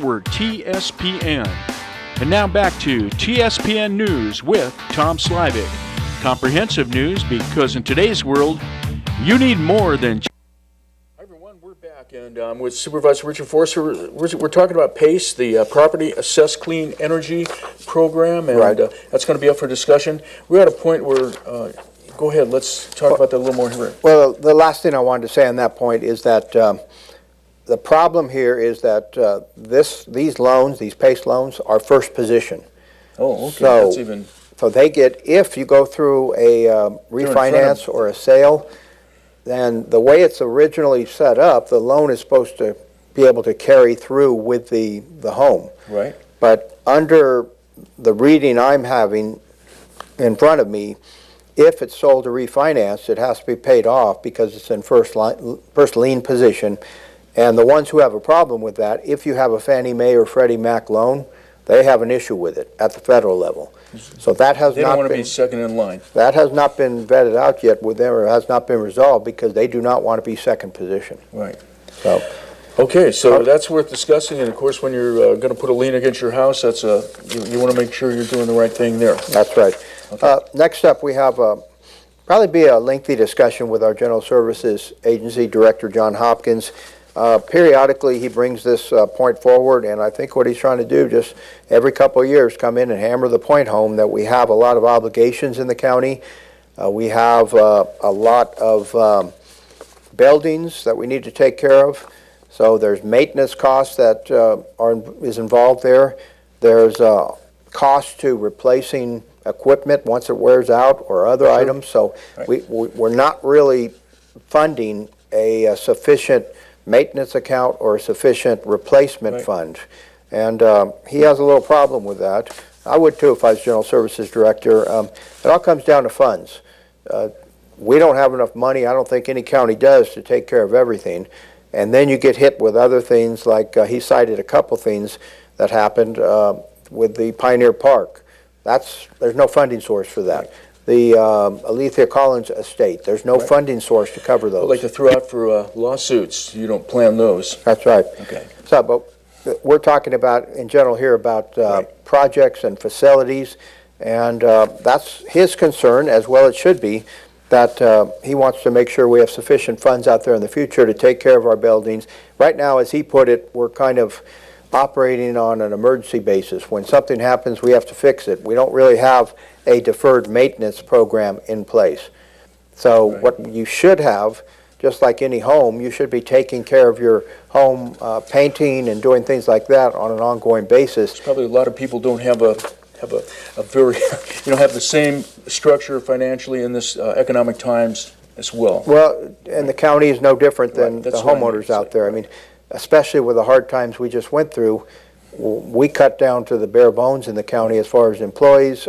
We're TSPN. And now back to TSPN News with Tom Slavik. Comprehensive news because in today's world, you need more than... Hi everyone, we're back and I'm with Supervisor Richard Forster. We're talking about PACE, the Property Assessed Clean Energy Program, and Right. That's going to be up for discussion. We're at a point where, go ahead, let's talk about that a little more here. Well, the last thing I wanted to say on that point is that the problem here is that these loans, these PACE loans, are first position. Oh, okay, So- that's even... So they get, if you go through a refinance or a sale, then the way it's originally set up, the loan is supposed to be able to carry through with the home. Right. But under the reading I'm having in front of me, if it's sold or refinanced, it has to be paid off because it's in first lien position. And the ones who have a problem with that, if you have a Fannie Mae or Freddie Mac loan, they have an issue with it at the federal level. So that has They don't not want to been, be second in line. that has not been vetted out yet with them, or has not been resolved because they do not want to be second position. Right. So, Okay, so that's worth discussing, and of course, when you're going to put a lien against your house, that's you want to make sure you're doing the right thing there. that's right. Okay. Next up, we have probably be a lengthy discussion with our General Services Agency Director, John Hopkins. Periodically, he brings this point forward, and I think what he's trying to do, just every couple of years, come in and hammer the point home that we have a lot of obligations in the county. We have a lot of buildings that we need to take care of. So there's maintenance costs that is involved there. There's cost to replacing equipment once it wears out or other items. So Right. we're not really funding a sufficient maintenance account or a sufficient replacement Right. fund. And he has a little problem with that. I would too if I was General Services Director. It all comes down to funds. We don't have enough money, I don't think any county does, to take care of everything. And then you get hit with other things like he cited a couple things that happened with the Pioneer Park. There's no funding source for that. The Alethea Collins estate, there's no Right. funding source to cover I'd those. like to throw out for lawsuits. You don't plan those. That's right. Okay. So, but we're talking about, in general here, about Right. projects and facilities, and that's his concern, as well it should be, that he wants to make sure we have sufficient funds out there in the future to take care of our buildings. Right now, as he put it, we're kind of operating on an emergency basis. When something happens, we have to fix it. We don't really have a deferred maintenance program in place. So Right. what you should have, just like any home, you should be taking care of your home, painting and doing things like that on an ongoing basis. Probably a lot of people don't have a very, have the same structure financially in this economic times as well. Well, and the county is no different than Right, the that's what I mean homeowners to out say. there. I mean, especially with the hard times we just went through, we cut down to the bare bones in the county as far as employees.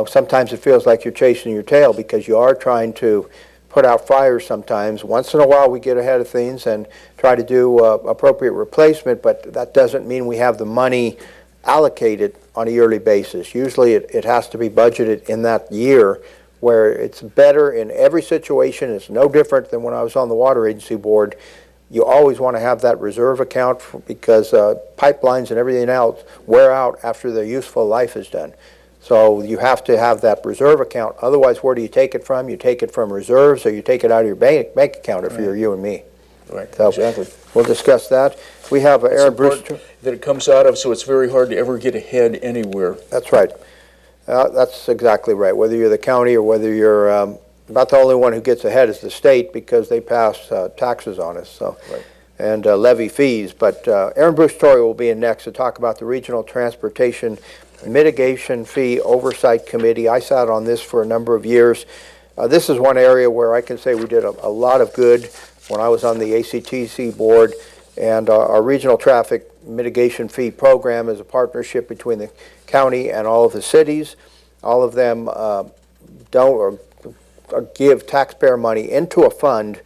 Sometimes it feels like you're chasing your tail because you are trying to put out fires sometimes. Once in a while we get ahead of things and try to do appropriate replacement, but that doesn't mean we have the money allocated on a yearly basis. Usually it has to be budgeted in that year, where it's better in every situation. It's no different than when I was on the Water Agency Board. You always want to have that reserve account because pipelines and everything else wear out after their useful life is done. So you have to have that reserve account. Otherwise, where do you take it from? You take it from reserves, or you take it out of your bank account if you're you and me. Right, So exactly. we'll discuss that. We have It's Aaron the part Brewster. that it comes out of, so it's very hard to ever get ahead anywhere. That's right. That's exactly right. Whether you're the county or whether you're about the only one who gets ahead is the state because they pass taxes on us, so Right. and levy fees. But Aaron Brewster will be in next to talk about the Regional Transportation Mitigation Fee Oversight Committee. I sat on this for a number of years. This is one area where I can say we did a lot of good when I was on the ACTC board, and our Regional Traffic Mitigation Fee Program is a partnership between the county and all of the cities. All of them don't or give taxpayer money into a fund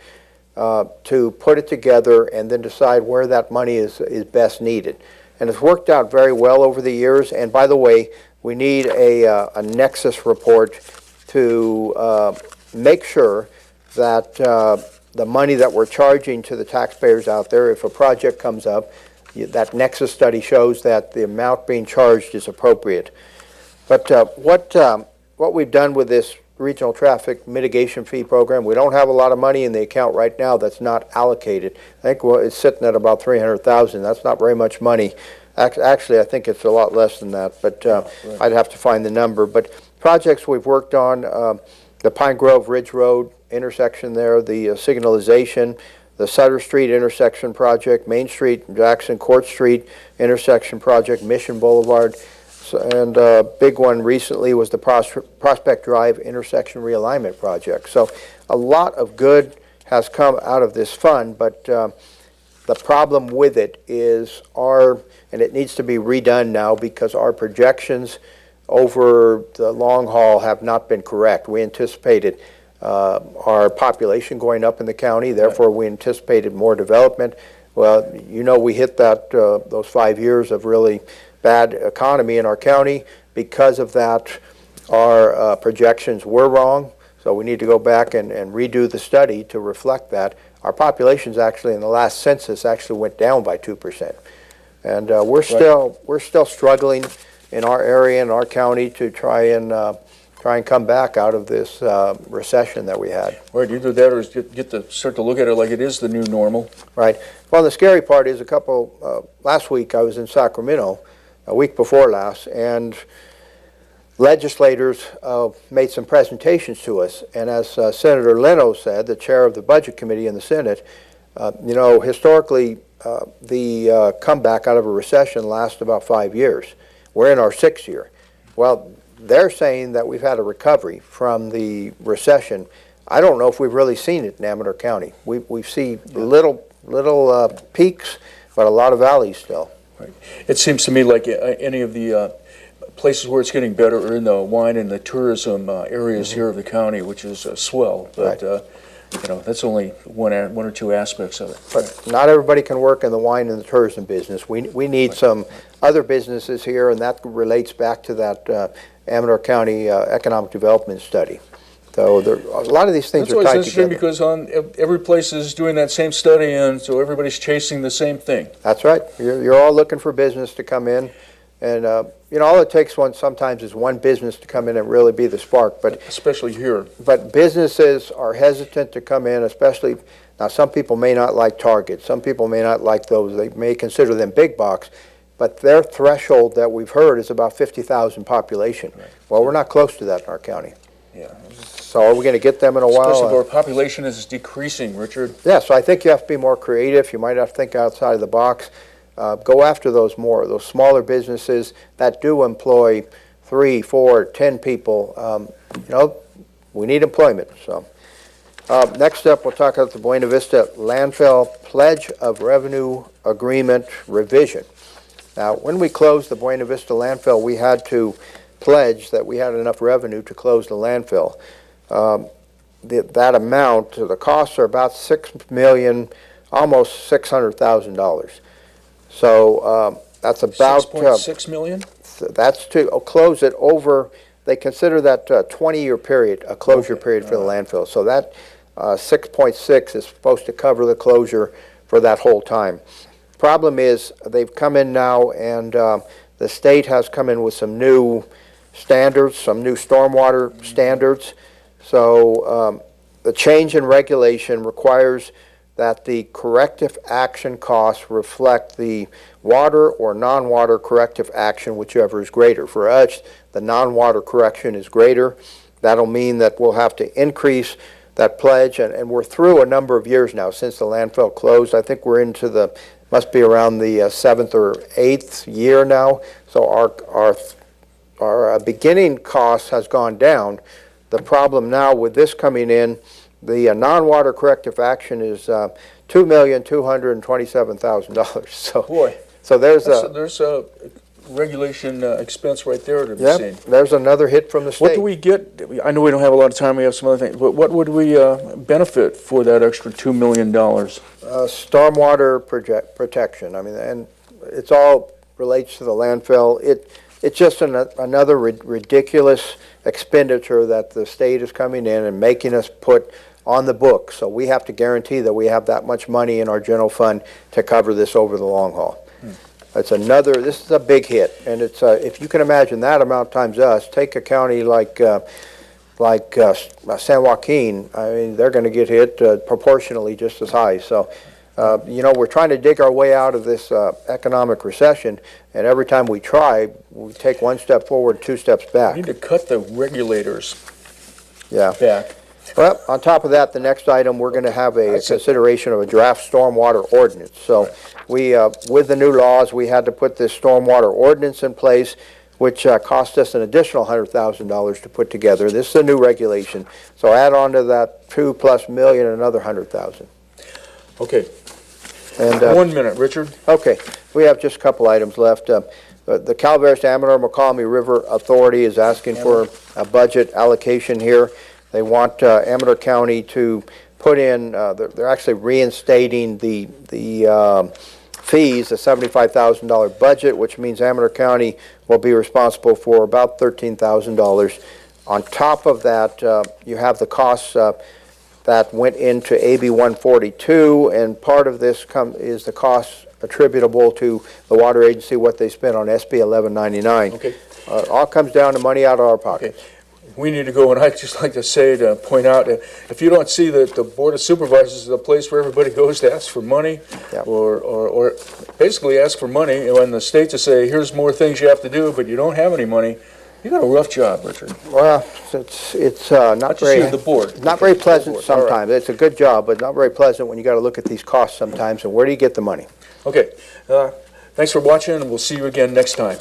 to put it together and then decide where that money is best needed. And it's worked out very well over the years. And by the way, we need a Nexus report to make sure that the money that we're charging to the taxpayers out there, if a project comes up, that Nexus study shows that the amount being charged is appropriate. But what we've done with this regional traffic mitigation fee program, we don't have a lot of money in the account right now that's not allocated. I think it's sitting at about $300,000. That's not very much money. Actually, I think it's a lot less than that, but right. I'd have to find the number. But projects we've worked on, the Pine Grove Ridge Road intersection there, the signalization, the Sutter Street intersection project, Main Street, Jackson Court Street intersection project, Mission Boulevard, and a big one recently was the Prospect Drive intersection realignment project. So a lot of good has come out of this fund, but the problem with it is and it needs to be redone now because our projections over the long haul have not been correct. We anticipated our population going up in the county, therefore we anticipated more development. Well, we hit that those 5 years of really bad economy in our county. Because of that, our projections were wrong, so we need to go back and redo the study to reflect that. Our populations actually in the last census actually went down by 2%. And we're still struggling in our area, in our county, to try and come back out of this recession that we had. Right, either that or start to look at it like it is the new normal. Right. Well, the scary part is last week I was in Sacramento, a week before last, and legislators made some presentations to us. And as Senator Leno said, the chair of the Budget Committee in the Senate, historically the comeback out of a recession lasts about 5 years. We're in our 6th year. Well, they're saying that we've had a recovery from the recession. I don't know if we've really seen it in Amador County. We see little peaks, but a lot of valleys still. Right. It seems to me like any of the places where it's getting better are in the wine and the tourism areas here of the county, which is swell. But that's only one or two aspects of it. But not everybody can work in the wine and the tourism business. We need some other businesses here, and that relates back to that Amador County economic development study. So a lot of these things are tied together. Because every place is doing that same study, and so everybody's chasing the same thing. That's right. You're all looking for business to come in, and all it takes sometimes is one business to come in and really be the spark. But especially here. But businesses are hesitant to come in, especially now. Some people may not like Target. Some people may not like those. They may consider them big box. But their threshold that we've heard is about 50,000 population. Right. Well, we're not close to that in our county. Yeah. So are we going to get them in a while? Especially if our population is decreasing, Richard. Yeah, so I think you have to be more creative. You might have to think outside of the box. Go after those smaller businesses that do employ 3, 4, 10 people. We need employment. So next up, we'll talk about the Buena Vista Landfill Pledge of Revenue Agreement Revision. Now, when we closed the Buena Vista landfill, we had to pledge that we had enough revenue to close the landfill. That amount, the costs are about $6 million, almost $600,000. So that's about $6.6 million. That's to close it over. They consider that a 20-year period, a closure period for the landfill. So that 6.6 is supposed to cover the closure for that whole time. Problem is, they've come in now, and the state has come in with some new standards, some new stormwater standards. So the change in regulation requires that the corrective action costs reflect the water or non-water corrective action, whichever is greater. For us, the non-water correction is greater. That'll mean that we'll have to increase that pledge, and we're through a number of years now since the landfill closed. I think we're into must be around the 7th or 8th year now. So our beginning cost has gone down. The problem now with this coming in, the non-water corrective action is $2,227,000. So boy, so there's a regulation expense right there to be seen. There's another hit from the state. What do we get? I know we don't have a lot of time. We have some other things. But what would we benefit for that extra $2 million? Stormwater protection. I mean, and it's all relates to the landfill. It's just another ridiculous expenditure that the state is coming in and making us put on the books. So we have to guarantee that we have that much money in our general fund to cover this over the long haul. This is a big hit, and it's, if you can imagine that amount times us, take a county like San Joaquin, I mean, they're going to get hit proportionally just as high. So, we're trying to dig our way out of this economic recession, and every time we try, we take one step forward, 2 steps back. We need to cut the regulators back. Well, on top of that, the next item, we're going to have a consideration of a draft stormwater ordinance. So we, with the new laws, we had to put this stormwater ordinance in place, which cost us an additional $100,000 to put together. This is a new regulation. So add on to that $2+ million, another $100,000. Okay. And 1 minute, Richard. Okay, we have just a couple items left. The Calaveras Amador-McCalmy River Authority is asking for a budget allocation here. They want Amador County to put in, they're actually reinstating the fees, a $75,000 budget, which means Amador County will be responsible for about $13,000. On top of that, you have the costs that went into AB 142, and part of this is the costs attributable to the water agency, what they spent on SB 1199. Okay. All comes down to money out of our pocket. Okay. We need to go, and I'd just like to say, to point out, if you don't see that the Board of Supervisors is a place where everybody goes to ask for money, or basically ask for money, when the state to say, here's more things you have to do, but you don't have any money, you got a rough job, Richard. Well, it's not very, the board. not very pleasant Board. All right. sometimes. It's a good job, but not very pleasant when you got to look at these costs sometimes, and where do you get the money? Okay. Thanks for watching, and we'll see you again next time.